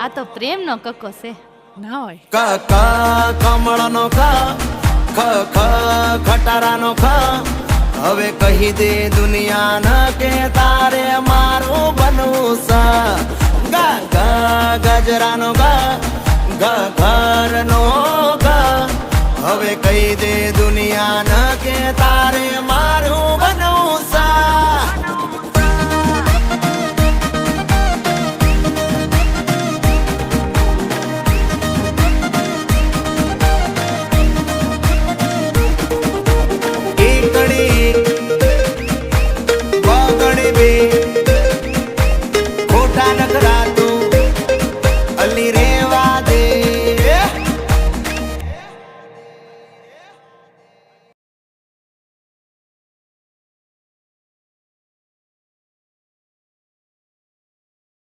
આ તો પ્રેમનો કક્કો છે ના હોય. ક ક કમળનો ખ ખ ખ ખટારાનો ખ હવે કહી દે દુનિયાને કે તારે મારું બનવું છે. ગ ગ ગજરાનો ગ ગ ઘરનો ગ હવે કહી દે દુનિયાને કે તારે મારું